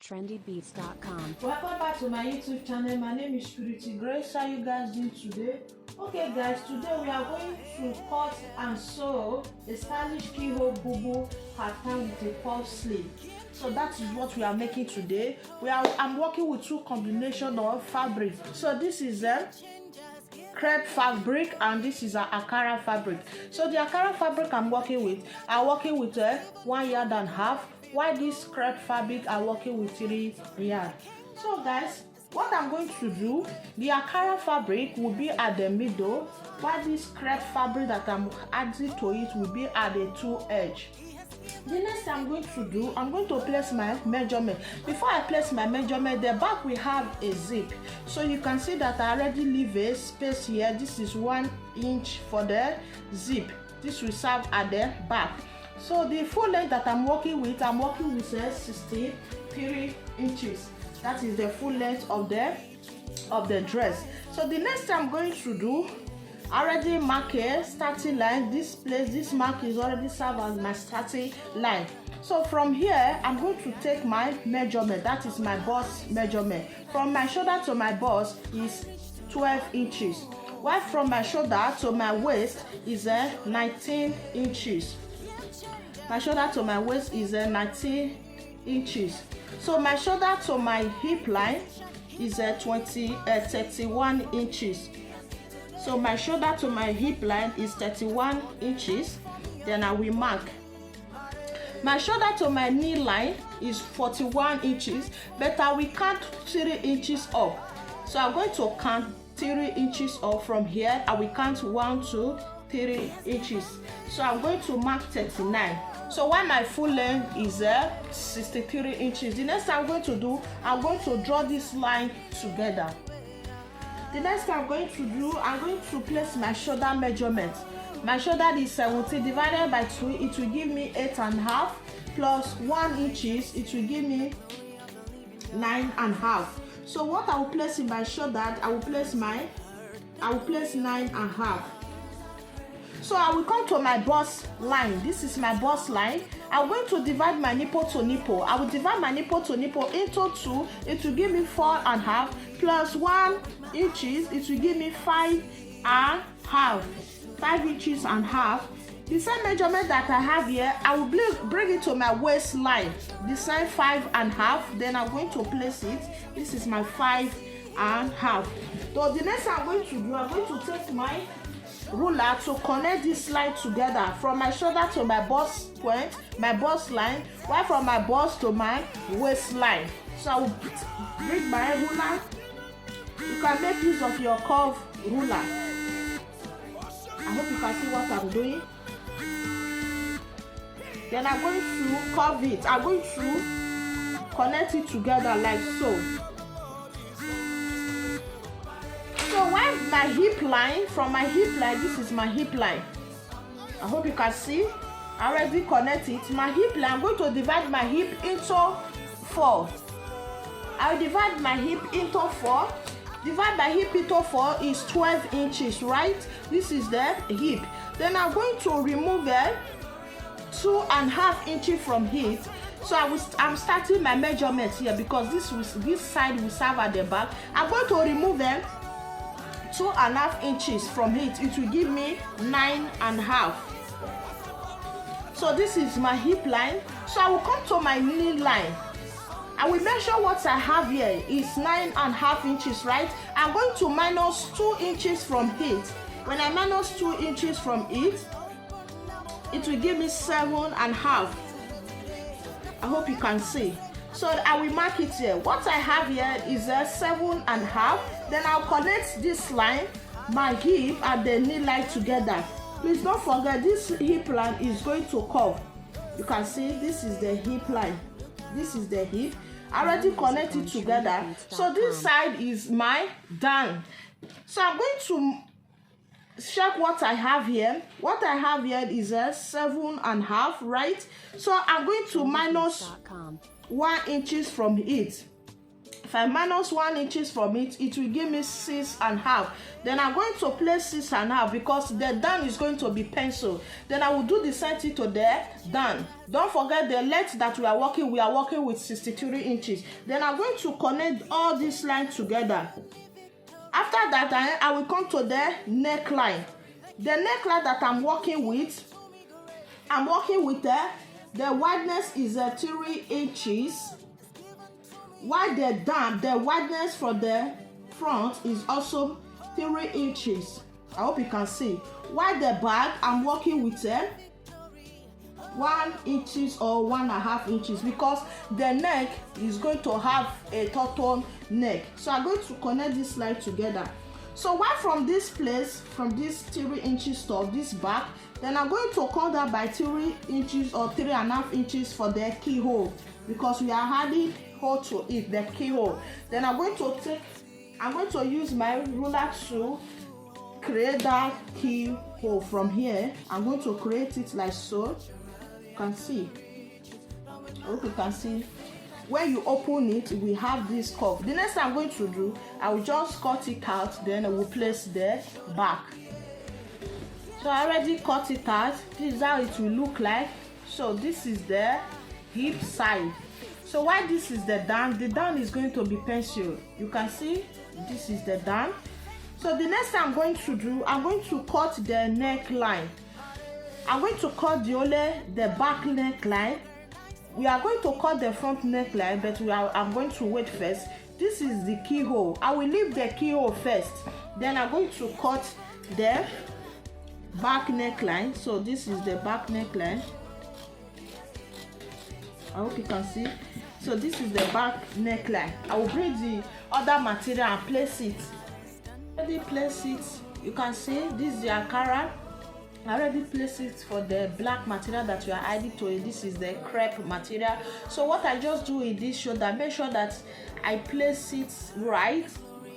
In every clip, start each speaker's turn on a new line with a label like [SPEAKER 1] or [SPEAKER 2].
[SPEAKER 1] trendybeats.com.
[SPEAKER 2] Welcome back to my YouTube channel. My name is Purity Grace. How you guys doing today? Okay guys, today we are going to cut and sew a stylish keyhole bubu pattern with a puff sleeve. So that is what we are making today. I'm working with two combination of fabric. So this is a crepe fabric and this is a Akara fabric. So the Akara fabric I'm working with a 1.5 yards, while this crepe fabric I'm working with 3 yards. So guys, what I'm going to do, the Akara fabric will be at the middle, while this crepe fabric that I'm adding to it will be at the two edge. The next thing I'm going to do, I'm going to place my measurement. Before I place my measurement, the back we have a zip. So you can see that I already leave a space here. This is 1 inch for the zip. This will serve at the back. So the full length that I'm working with 63 inches. That is the full length of the dress. So the next thing I'm going to do, I already mark a starting line. This mark is already served as my starting line. So from here, I'm going to take my measurement. That is my bust measurement. From my shoulder to my bust is 12 inches. While from my shoulder to my waist is 19 inches. My shoulder to my waist is 19 inches. So my shoulder to my hip line is 31 inches. So my shoulder to my hip line is 31 inches. Then I will mark. My shoulder to my knee line is 41 inches, but I will count 3 inches up. So I'm going to count 3 inches up from here. I will count 1, 2, 3 inches. So I'm going to mark 39. So while my full length is 63 inches, the next thing I'm going to do, I'm going to draw this line together. The next thing I'm going to do, I'm going to place my shoulder measurement. My shoulder is 70 divided by 2, it will give me 8.5 plus 1 inches, it will give me 9.5. So what I will place in my shoulder, I will place 9.5. So I will come to my bust line. This is my bust line. I'm going to divide my nipple to nipple. I will divide my nipple to nipple into 2. It will give me 4.5 plus 1 inches. It will give me 5.5. 5 inches and half. The same measurement that I have here, I will bring it to my waistline. The same 5.5. Then I'm going to place it. This is my 5.5. So the next thing I'm going to do, I'm going to take my ruler to connect this line together from my shoulder to my bust point, my bust line, while from my bust to my waistline. So I will bring my ruler. You can make use of your curve ruler. I hope you can see what I'm doing. Then I'm going to curve it. I'm going to connect it together like so. So while my hip line, from my hip line, this is my hip line. I hope you can see. I already connect it. My hip line, I'm going to divide my hip into 4. I'll divide my hip into 4. Divide my hip into 4 is 12 inches, right? This is the hip. Then I'm going to remove 2.5 inches from it. So I'm starting my measurement here because this side will serve at the back. I'm going to remove 2.5 inches from it. It will give me 9.5. So this is my hip line. So I will come to my knee line. I will measure what I have here is 9.5 inches, right? I'm going to minus 2 inches from it. When I minus 2 inches from it, it will give me 7.5. I hope you can see. So I will mark it here. What I have here is 7.5. Then I'll connect this line, my hip and the knee line together. Please don't forget this hip line is going to curve. You can see this is the hip line. This is the hip. I already connected together. So this side is my down. So I'm going to check what I have here. What I have here is 7.5, right? So I'm going to minus 1 inches from it. if I minus 1 inches from it, it will give me 6.5. Then I'm going to place 6.5 because the down is going to be pencil. Then I will do the same thing to the down. Don't forget the length that we are working with 63 inches. Then I'm going to connect all these lines together. After that, I will come to the neckline. The neckline that I'm working with the wideness is 3 inches. While the wideness for the front is also 3 inches. I hope you can see. While the back, I'm working with 1 inches or 1.5 inches because the neck is going to have a turtle neck. So I'm going to connect this line together. So while from this place, from this 3 inches to this back, then I'm going to cut that by 3 inches or 3.5 inches for the keyhole because we are adding hole to it, the keyhole. Then I'm going to use my ruler to create that keyhole from here. I'm going to create it like so. You can see. I hope you can see. When you open it, we have this curve. The next thing I'm going to do, I will just cut it out, then I will place the back. So I already cut it out. This is how it will look like. So this is the hip side. So while this is the down is going to be pencil. You can see this is the down. So the next thing I'm going to do, I'm going to cut the neckline. I'm going to cut the back neckline. We are going to cut the front neckline, but I'm going to wait first. This is the keyhole. I will leave the keyhole first. Then I'm going to cut the back neckline. So this is the back neckline. I hope you can see. So this is the back neckline. I will bring the other material and place it. Already place it. You can see this is the Ankara. I already placed it for the black material that we are adding to it. This is the crepe material. So what I just do in this shoulder, make sure that I place it right.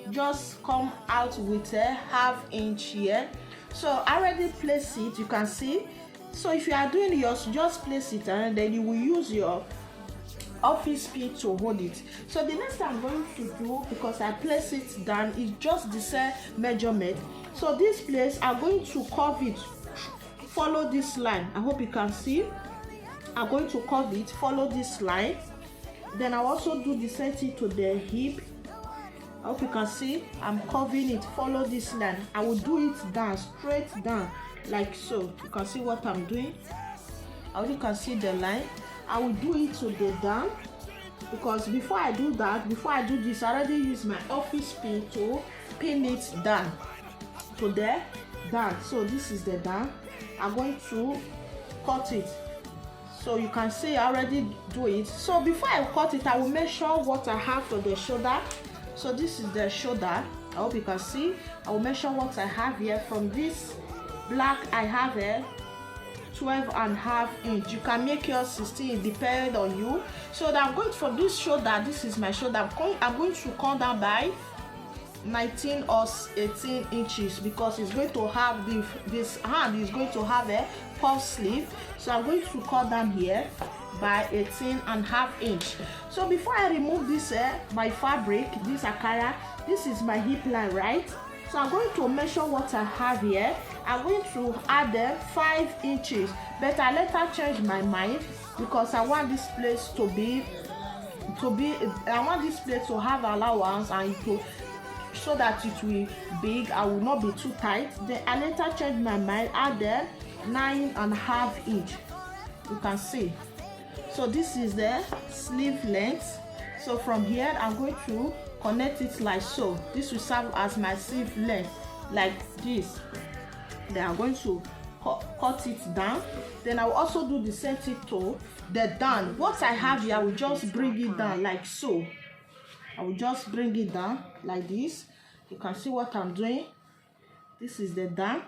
[SPEAKER 2] Just come out with a 1/2 inch here. So I already placed it. You can see. So if you are doing yours, just place it and then you will use your office pin to hold it. So the next thing I'm going to do, because I place it down, is just the same measurement. So this place, I'm going to curve it. Follow this line. I hope you can see. I'm going to curve it. Follow this line. Then I'll also do the same thing to the hip. I hope you can see. I'm curving it. Follow this line. I will do it down, straight down, like so. You can see what I'm doing. I hope you can see the line. I will do it to the down because before I do this, I already use my office pin to pin it down to the down. So this is the down. I'm going to cut it. So you can see I already do it. So before I cut it, I will measure what I have for the shoulder. So this is the shoulder. I hope you can see. I will measure what I have here. From this black, I have a 12.5 inch. You can make yours 16, depending on you. So that I'm going from this shoulder. This is my shoulder. I'm going to come down by 19 or 18 inches because it's going to have this hand is going to have a puff sleeve. So I'm going to cut down here by 18.5 inch. So before I remove this my fabric, this Ankara, this is my hip line, right? So I'm going to measure what I have here. I'm going to add 5 inches, but I later change my mind because I want this place to have allowance and so that it will be big. I will not be too tight. Then I later change my mind, add 9.5 inch. You can see. So this is the sleeve length. So from here I'm going to connect it like so. This will serve as my sleeve length, like this. Then I'm going to cut it down. Then I will also do the same thing to the down. What I have here, I will just bring it down like so. I will just bring it down like this. You can see what I'm doing. This is the down.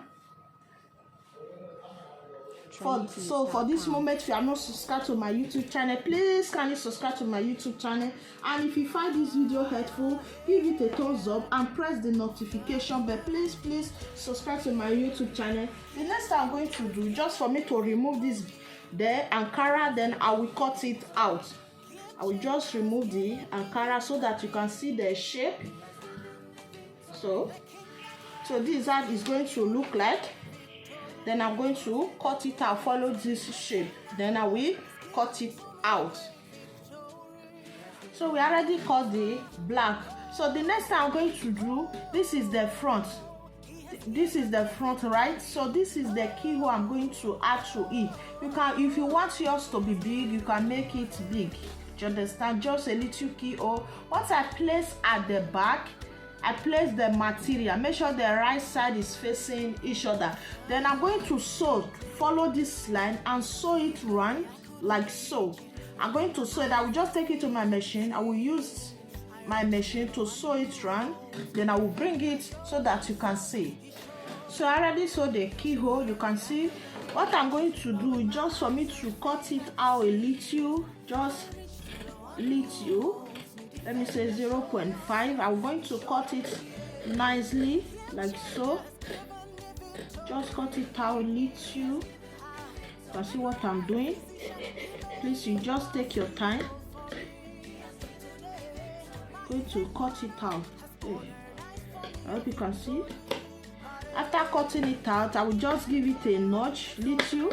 [SPEAKER 2] For this moment, if you are not subscribed to my YouTube channel, please kindly subscribe to my YouTube channel. And if you find this video helpful, give it a thumbs up and press the notification bell. Please subscribe to my YouTube channel. The next thing I'm going to do, just for me to remove this there Ankara, then I will cut it out. I will just remove the Ankara so that you can see the shape. So this is how it's going to look like. Then I'm going to cut it out, follow this shape. Then I will cut it out. So we already cut the black. So the next thing I'm going to do, this is the front. This is the front, right? So this is the keyhole I'm going to add to it. You can, if you want yours to be big, you can make it big. Do you understand? Just a little keyhole. Once I place at the back, I place the material. Make sure the right side is facing each other. Then I'm going to sew. Follow this line and sew it round like so. I'm going to sew it. I will just take it to my machine. I will use my machine to sew it round. Then I will bring it so that you can see. So I already sewed the keyhole. You can see what I'm going to do is just for me to cut it out a little, just little. Let me say 0.5. I'm going to cut it nicely like so. Just cut it out a little. You can see what I'm doing. Please, you just take your time. Going to cut it out. I hope you can see. After cutting it out, I will just give it a notch, little.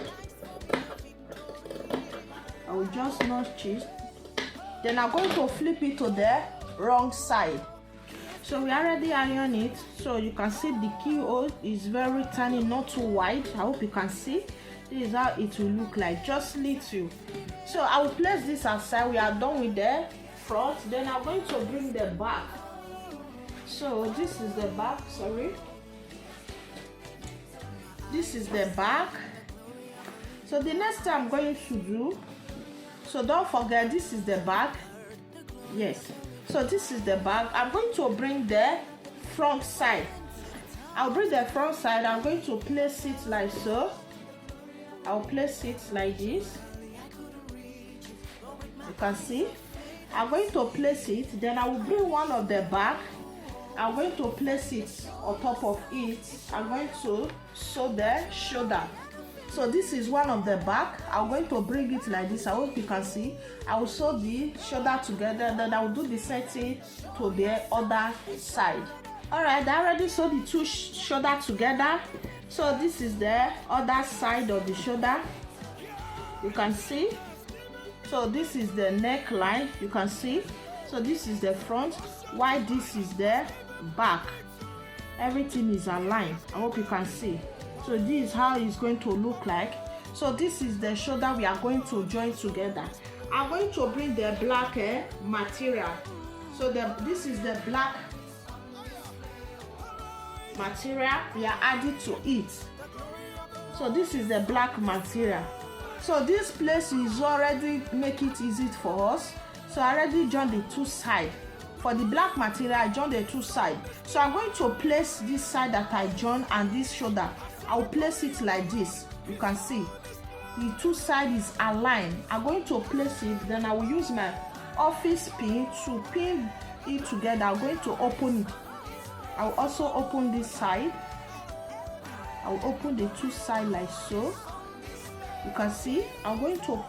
[SPEAKER 2] I will just notch it. Then I'm going to flip it to the wrong side. So we already iron it. So you can see the keyhole is very tiny, not too wide. I hope you can see. This is how it will look like, just little. So I will place this aside. We are done with the front. Then I'm going to bring the back. So this is the back, sorry. This is the back. So the next thing I'm going to do, so don't forget, this is the back. Yes. So this is the back. I'm going to bring the front side. I'll bring the front side. I'm going to place it like so. I'll place it like this. You can see. I'm going to place it. Then I will bring one of the back. I'm going to place it on top of it. I'm going to sew the shoulder. So this is one of the back. I'm going to bring it like this. I hope you can see. I will sew the shoulder together. Then I will do the same thing to the other side. Alright, I already sewed the two shoulder together. So this is the other side of the shoulder. You can see. So this is the neckline. You can see. So this is the front. While this is the back. Everything is aligned. I hope you can see. So this is how it's going to look like. So this is the shoulder we are going to join together. I'm going to bring the black material. So this is the black material we are adding to it. So this is the black material. So this place is already make it easy for us. So I already joined the two sides. For the black material, I joined the two sides. So I'm going to place this side that I joined and this shoulder. I'll place it like this. You can see the two sides is aligned. I'm going to place it. Then I will use my office pin to pin it together. I'm going to open it. I will also open this side. I will open the two sides like so. You can see. I'm going to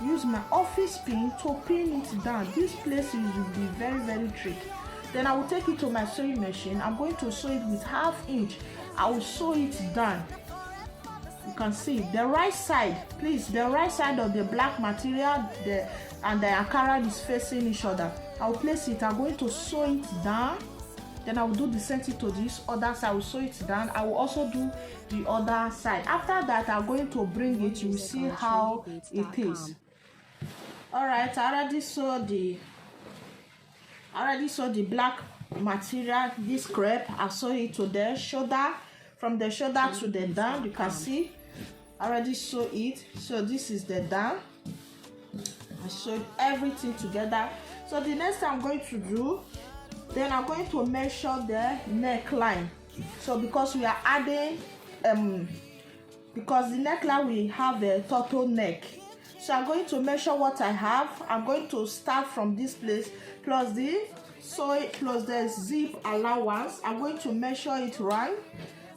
[SPEAKER 2] use my office pin to pin it down. This place will be very, very tricky. Then I will take it to my sewing machine. I'm going to sew it with 1/2 inch. I will sew it down. You can see the right side, please. The right side of the black material and the Ankara is facing each other. I will place it. I'm going to sew it down. Then I will do the same thing to this other side. I will sew it down. I will also do the other side. After that, I'm going to bring it. You will see how it is. Alright, I already saw the black material, this crepe. I sew it to the shoulder, from the shoulder to the down. You can see I already sew it. So this is the down. I sewed everything together. So the next thing I'm going to do, then I'm going to measure the neckline. So because we are adding because the neckline we have the total neck. So I'm going to measure what I have. I'm going to start from this place plus the zip allowance. I'm going to measure it round.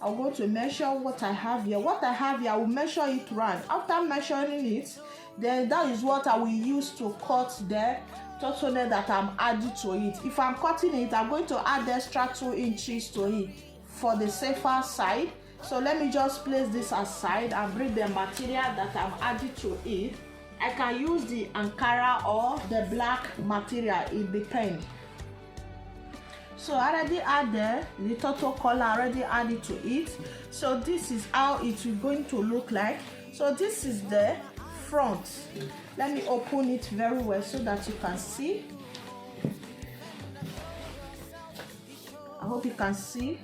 [SPEAKER 2] I'm going to measure what I have here. What I have here, I will measure it round. After measuring it, then that is what I will use to cut the turtleneck that I'm adding to it. If I'm cutting it, I'm going to add extra 2 inches to it for the safer side. So let me just place this aside and bring the material that I'm adding to it. I can use the Ankara or the black material, it depends. So I already added the turtle color, already added to it. So this is how it is going to look like. So this is the front. Let me open it very well so that you can see. I hope you can see.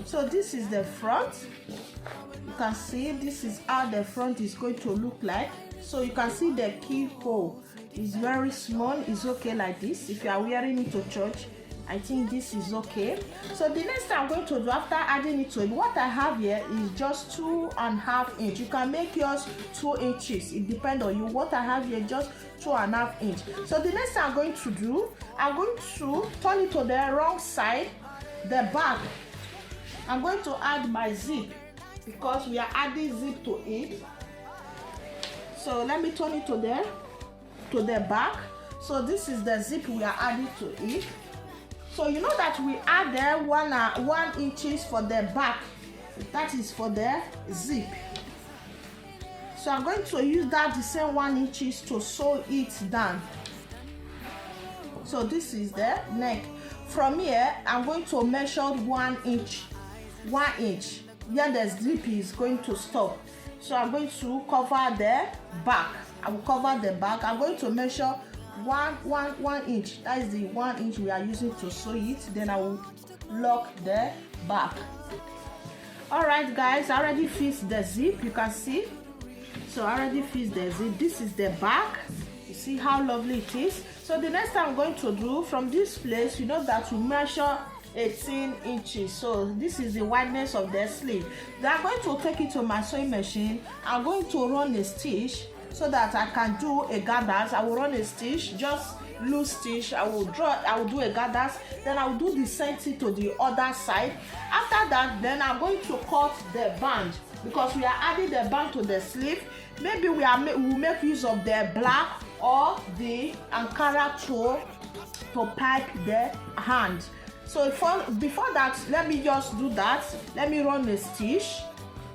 [SPEAKER 2] So this is the front. You can see this is how the front is going to look like. So you can see the keyhole is very small. It's okay like this. If you are wearing it to church, I think this is okay. So the next thing I'm going to do after adding it to it, what I have here is just 2.5 inch. You can make yours 2 inches. It depends on you. What I have here just 2.5 inch. So the next thing I'm going to do, I'm going to turn it to the wrong side, the back. I'm going to add my zip because we are adding zip to it. So let me turn it to the back. So this is the zip we are adding to it. So you know that we added 1 inches for the back. That is for the zip. So I'm going to use that the same 1 inches to sew it down. So this is the neck. From here, I'm going to measure 1 inch. 1 inch. Here the zip is going to stop. So I'm going to cover the back. I will cover the back. I'm going to measure 1 inch. That is the 1 inch we are using to sew it. Then I will lock the back. Alright guys, I already fixed the zip. You can see. So I already fixed the zip. This is the back. You see how lovely it is. So the next thing I'm going to do, from this place, you know that we measure 18 inches. So this is the wideness of the sleeve. Then I'm going to take it to my sewing machine. I'm going to run a stitch so that I can do a gathers. I will run a stitch, just loose stitch. I will do a gathers. Then I will do the same thing to the other side. After that, then I'm going to cut the band because we are adding the band to the sleeve. Maybe we will make use of the black or the Ankara tool to pipe the hand. So before that, let me just do that. Let me run a stitch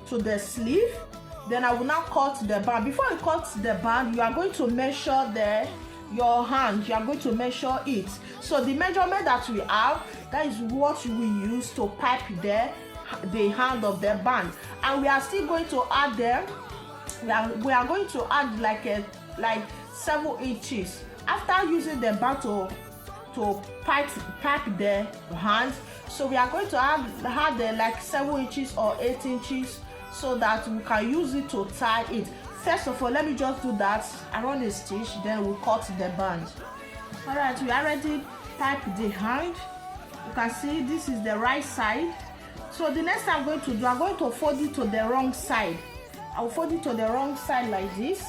[SPEAKER 2] to the sleeve. Then I will now cut the band. Before you cut the band, you are going to measure your hand. You are going to measure it. So the measurement that we have, that is what we use to pipe the hand of the band. And we are still going to add them. We are going to add like 7 inches. After using the band to pipe the hand, so we are going to add like 7 inches or 8 inches so that we can use it to tie it. First of all, let me just do that. I run a stitch, then we'll cut the band. Alright, we already piped the hand. You can see this is the right side. So the next thing I'm going to do, I'm going to fold it to the wrong side. I'll fold it to the wrong side like this.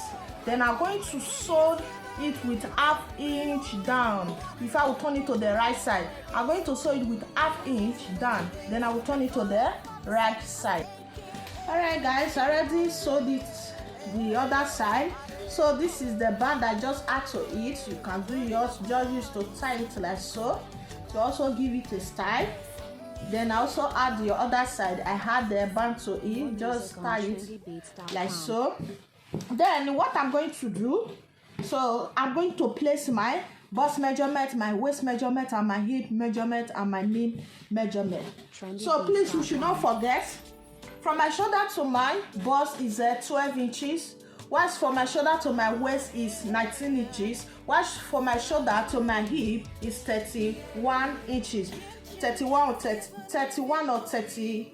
[SPEAKER 2] Then I'm going to sew it with 1/2 inch down. If I will turn it to the right side, I'm going to sew it with 1/2 inch down. Then I will turn it to the right side. Alright guys, I already sewed it the other side. So this is the band I just add to it. You can do yours, just use to tie it like so, to also give it a style. Then I also add the other side. I add the band to it, just tie it like so. Then what I'm going to do, so I'm going to place my bust measurement, my waist measurement, and my hip measurement, and my knee measurement. So please, you should not forget, from my shoulder to my bust is 12 inches. Whilst from my shoulder to my waist is 19 inches. Whilst from my shoulder to my hip is 31 inches. 31 or 30.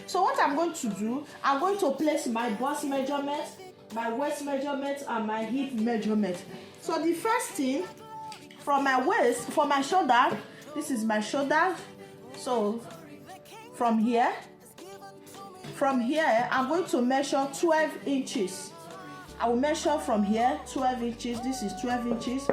[SPEAKER 2] So what I'm going to do, I'm going to place my bust measurement, my waist measurement, and my hip measurement. So the first thing, from my waist, from my shoulder, this is my shoulder. So from here, I'm going to measure 12 inches. I will measure from here 12 inches. This is 12 inches.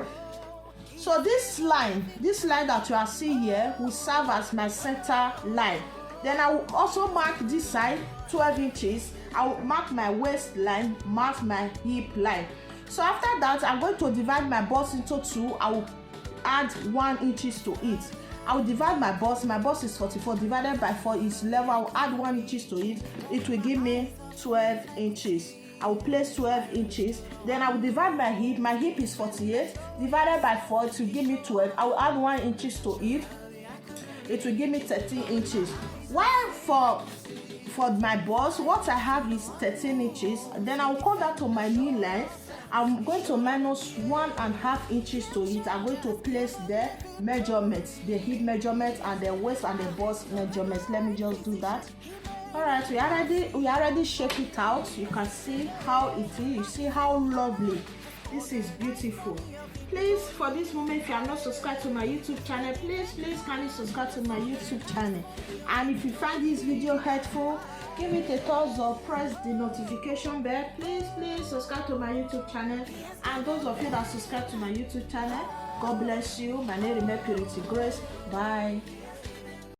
[SPEAKER 2] So this line that you are seeing here will serve as my center line. Then I will also mark this side 12 inches, I'll mark my waistline, mark my hip line. So after that, I'm going to divide my bust into two. I will add 1 inches to it. I will divide my bust. My bust is 44 divided by 4 is 11. I will add 1 inches to it. It will give me 12 inches. I will place 12 inches. Then I will divide my hip. My hip is 48 divided by 4 to give me 12. I will add 1 inches to it. It will give me 13 inches. While for my bust, what I have is 13 inches. Then I will come down to my knee length. I'm going to minus 1.5 inches to it. I'm going to place the measurements, the hip measurements and the waist and the bust measurements. Let me just do that. All right, we already shape it out. You can see how it is. You see how lovely. This is beautiful. Please, for this moment, if you are not subscribed to my YouTube channel, please kindly subscribe to my YouTube channel. And if you find this video helpful, give it a thumbs up, press the notification bell. Please subscribe to my YouTube channel. And those of you that subscribe to my YouTube channel, God bless you. My name is Purity Grace. Bye.